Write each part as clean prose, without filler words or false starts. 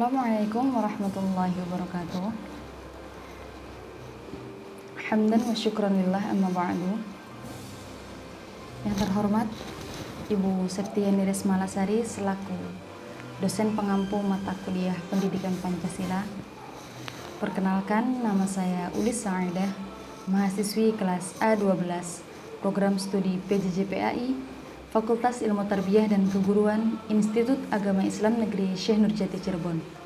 Assalamualaikum warahmatullahi wabarakatuh. Hamdan wa syukran lillah amma ba'du. Yang terhormat Ibu Septiani Resmalasari selaku dosen pengampu mata kuliah Pendidikan Pancasila. Perkenalkan, nama saya Ulis Saidah, mahasiswi kelas A12 Program Studi PJJ-PAI Fakultas Ilmu Tarbiyah dan Keguruan Institut Agama Islam Negeri Syekh Nurjati Cirebon.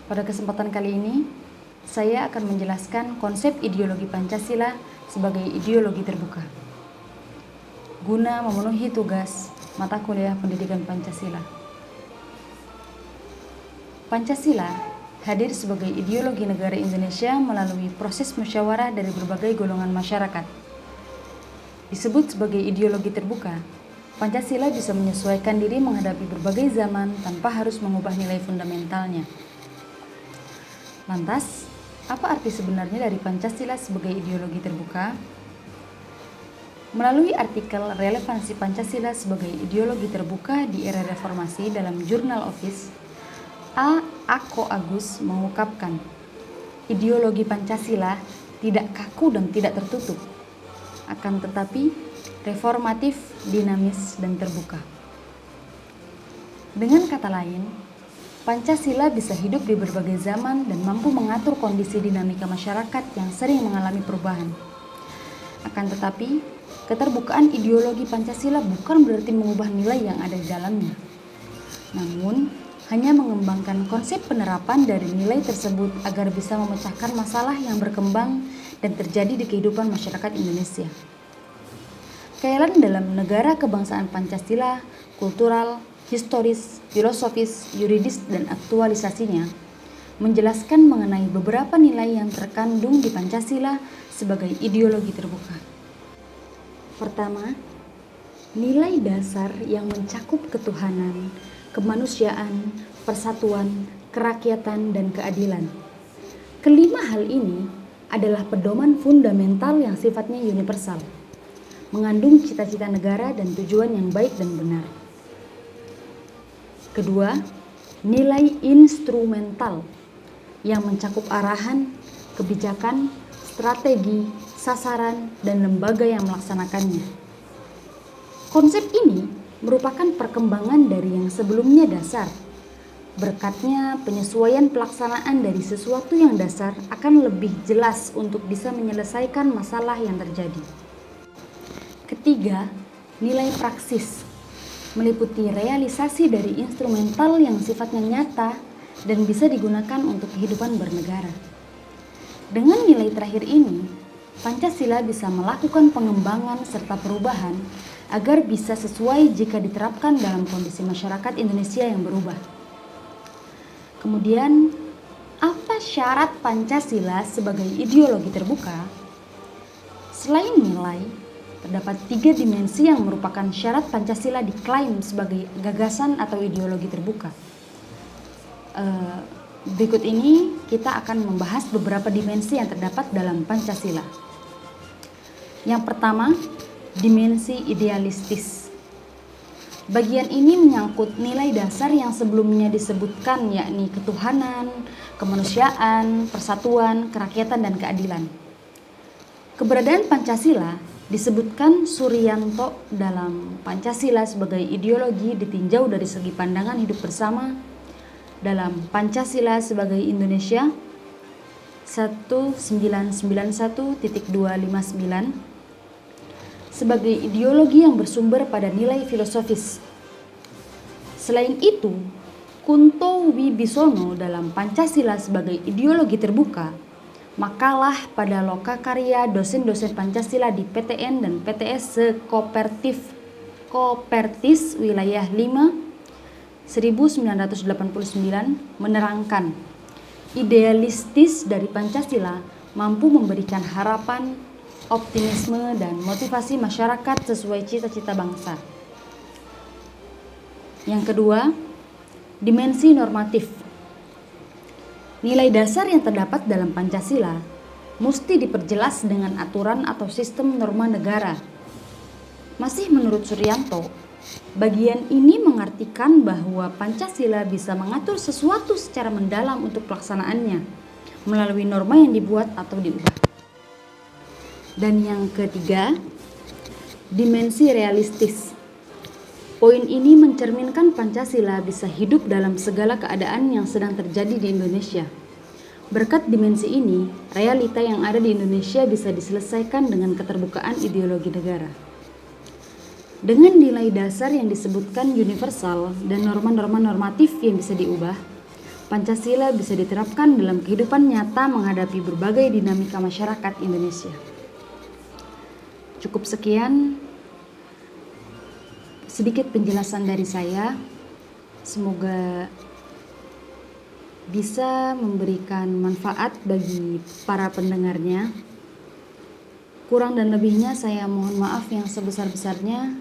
Pada kesempatan kali ini, saya akan menjelaskan konsep ideologi Pancasila sebagai ideologi terbuka guna memenuhi tugas mata kuliah Pendidikan Pancasila. Pancasila hadir sebagai ideologi negara Indonesia melalui proses musyawarah dari berbagai golongan masyarakat. Disebut sebagai ideologi terbuka, Pancasila bisa menyesuaikan diri menghadapi berbagai zaman tanpa harus mengubah nilai fundamentalnya. Lantas, apa arti sebenarnya dari Pancasila sebagai ideologi terbuka? Melalui artikel relevansi Pancasila sebagai ideologi terbuka di era reformasi dalam Jurnal Office, A. Ako Agus mengungkapkan, ideologi Pancasila tidak kaku dan tidak tertutup, akan tetapi reformatif, dinamis, dan terbuka. Dengan kata lain, Pancasila bisa hidup di berbagai zaman dan mampu mengatur kondisi dinamika masyarakat yang sering mengalami perubahan. Akan tetapi, keterbukaan ideologi Pancasila bukan berarti mengubah nilai yang ada di dalamnya, namun hanya mengembangkan konsep penerapan dari nilai tersebut agar bisa memecahkan masalah yang berkembang dan terjadi di kehidupan masyarakat Indonesia. Keelan dalam negara kebangsaan Pancasila, kultural, historis, filosofis, yuridis, dan aktualisasinya menjelaskan mengenai beberapa nilai yang terkandung di Pancasila sebagai ideologi terbuka. Pertama, nilai dasar yang mencakup ketuhanan, kemanusiaan, persatuan, kerakyatan, dan keadilan. Kelima hal ini adalah pedoman fundamental yang sifatnya universal, mengandung cita-cita negara dan tujuan yang baik dan benar. Kedua, nilai instrumental yang mencakup arahan, kebijakan, strategi, sasaran, dan lembaga yang melaksanakannya. Konsep ini merupakan perkembangan dari yang sebelumnya dasar. Berkatnya, penyesuaian pelaksanaan dari sesuatu yang dasar akan lebih jelas untuk bisa menyelesaikan masalah yang terjadi. Ketiga, nilai praksis meliputi realisasi dari instrumental yang sifatnya nyata dan bisa digunakan untuk kehidupan bernegara. Dengan nilai terakhir ini, Pancasila bisa melakukan pengembangan serta perubahan agar bisa sesuai jika diterapkan dalam kondisi masyarakat Indonesia yang berubah. Kemudian, apa syarat Pancasila sebagai ideologi terbuka? Selain nilai, terdapat 3 dimensi yang merupakan syarat Pancasila diklaim sebagai gagasan atau ideologi terbuka. Berikut ini kita akan membahas beberapa dimensi yang terdapat dalam Pancasila. Yang pertama, dimensi idealistis. Bagian ini menyangkut nilai dasar yang sebelumnya disebutkan, yakni ketuhanan, kemanusiaan, persatuan, kerakyatan, dan keadilan. Keberadaan Pancasila disebutkan Suryanto dalam Pancasila sebagai ideologi ditinjau dari segi pandangan hidup bersama dalam Pancasila sebagai Indonesia 1991.259 sebagai ideologi yang bersumber pada nilai filosofis. Selain itu, Kunto Wibisono dalam Pancasila sebagai ideologi terbuka, makalah pada lokakarya dosen-dosen Pancasila di PTN dan PTS Kopertis Wilayah 5 1989 menerangkan, idealistis dari Pancasila mampu memberikan harapan, optimisme, dan motivasi masyarakat sesuai cita-cita bangsa. Yang kedua, dimensi normatif. Nilai dasar yang terdapat dalam Pancasila mesti diperjelas dengan aturan atau sistem norma negara. Masih menurut Suryanto, Bagian ini mengartikan bahwa Pancasila bisa mengatur sesuatu secara mendalam untuk pelaksanaannya melalui norma yang dibuat atau diubah. Dan yang ketiga, dimensi realistis. Poin ini mencerminkan Pancasila bisa hidup dalam segala keadaan yang sedang terjadi di Indonesia. Berkat dimensi ini, realita yang ada di Indonesia bisa diselesaikan dengan keterbukaan ideologi negara. Dengan nilai dasar yang disebutkan universal dan norma-norma normatif yang bisa diubah, Pancasila bisa diterapkan dalam kehidupan nyata menghadapi berbagai dinamika masyarakat Indonesia. Cukup sekian sedikit penjelasan dari saya. Semoga bisa memberikan manfaat bagi para pendengarnya. Kurang dan lebihnya saya mohon maaf yang sebesar-besarnya.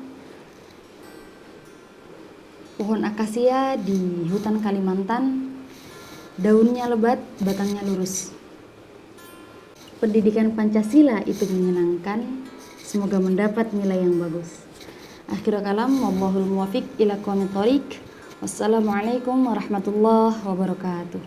Pohon akasia di hutan Kalimantan, daunnya lebat, batangnya lurus. Pendidikan Pancasila itu menyenangkan, semoga mendapat nilai yang bagus. Akhirul kalam, wallahul muwafiq ila aqwamit thoriq. Wassalamualaikum warahmatullahi wabarakatuh.